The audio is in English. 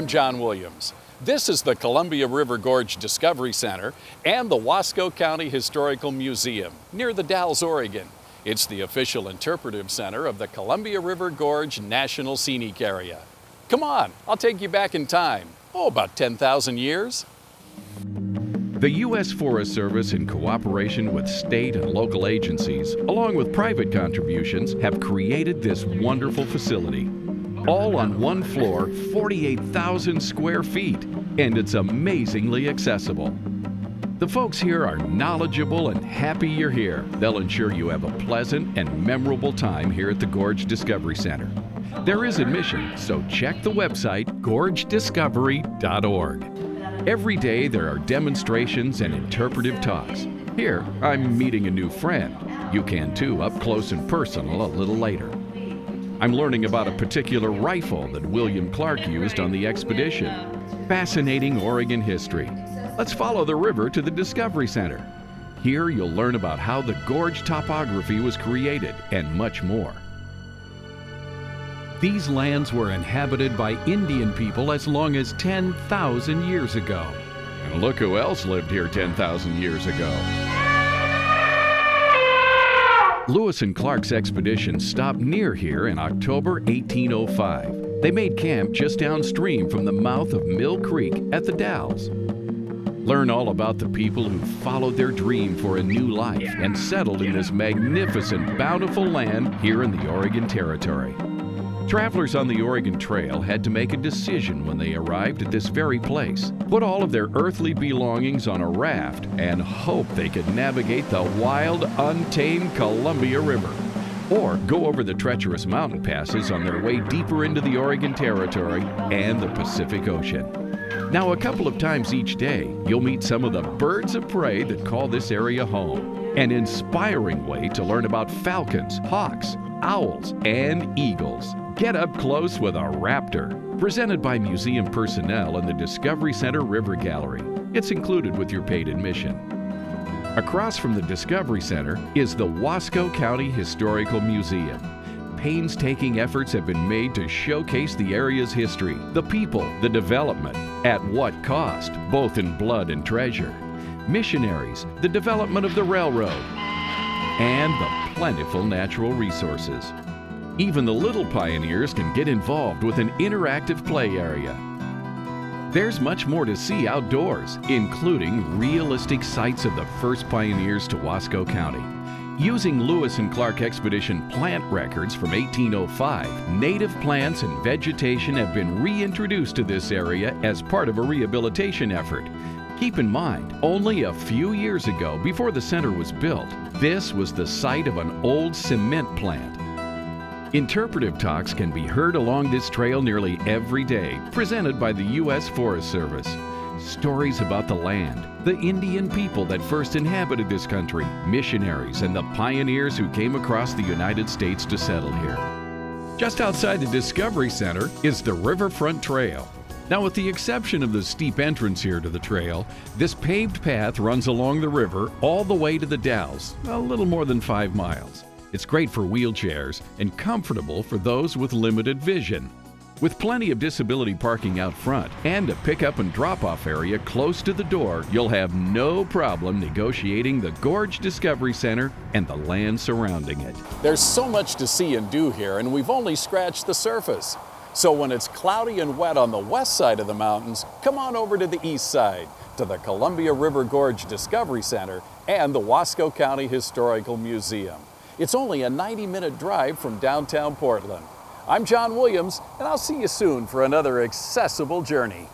I'm John Williams. This is the Columbia River Gorge Discovery Center and the Wasco County Historical Museum near the Dalles, Oregon. It's the official interpretive center of the Columbia River Gorge National Scenic Area. Come on, I'll take you back in time. Oh, about 10,000 years. The U.S. Forest Service, in cooperation with state and local agencies, along with private contributions, have created this wonderful facility. All on one floor, 48,000 square feet, and it's amazingly accessible. The folks here are knowledgeable and happy you're here. They'll ensure you have a pleasant and memorable time here at the Gorge Discovery Center. There is admission, so check the website gorgediscovery.org. Every day there are demonstrations and interpretive talks. Here, I'm meeting a new friend. You can too, up close and personal a little later. I'm learning about a particular rifle that William Clark used on the expedition. Fascinating Oregon history. Let's follow the river to the Discovery Center. Here you'll learn about how the gorge topography was created and much more. These lands were inhabited by Indian people as long as 10,000 years ago. And look who else lived here 10,000 years ago. Lewis and Clark's expedition stopped near here in October 1805. They made camp just downstream from the mouth of Mill Creek at the Dalles. Learn all about the people who followed their dream for a new life and settled in this magnificent, bountiful land here in the Oregon Territory. Travelers on the Oregon Trail had to make a decision when they arrived at this very place. Put all of their earthly belongings on a raft and hope they could navigate the wild, untamed Columbia River. Or go over the treacherous mountain passes on their way deeper into the Oregon Territory and the Pacific Ocean. Now, a couple of times each day, you'll meet some of the birds of prey that call this area home. An inspiring way to learn about falcons, hawks, owls, and eagles. Get up close with a raptor. Presented by museum personnel in the Discovery Center River Gallery. It's included with your paid admission. Across from the Discovery Center is the Wasco County Historical Museum. Painstaking efforts have been made to showcase the area's history, the people, the development, at what cost, both in blood and treasure, missionaries, the development of the railroad, and the plentiful natural resources. Even the little pioneers can get involved with an interactive play area. There's much more to see outdoors, including realistic sites of the first pioneers to Wasco County. Using Lewis and Clark expedition plant records from 1805, native plants and vegetation have been reintroduced to this area as part of a rehabilitation effort. Keep in mind, only a few years ago, before the center was built, this was the site of an old cement plant. Interpretive talks can be heard along this trail nearly every day, presented by the U.S. Forest Service. Stories about the land, the Indian people that first inhabited this country, missionaries, and the pioneers who came across the United States to settle here. Just outside the Discovery Center is the Riverfront Trail. Now, with the exception of the steep entrance here to the trail, this paved path runs along the river all the way to the Dalles, a little more than 5 miles. It's great for wheelchairs and comfortable for those with limited vision. With plenty of disability parking out front and a pickup and drop-off area close to the door, you'll have no problem negotiating the Gorge Discovery Center and the land surrounding it. There's so much to see and do here, and we've only scratched the surface. So when it's cloudy and wet on the west side of the mountains, come on over to the east side, to the Columbia River Gorge Discovery Center and the Wasco County Historical Museum. It's only a 90-minute drive from downtown Portland. I'm John Williams, and I'll see you soon for another accessible journey.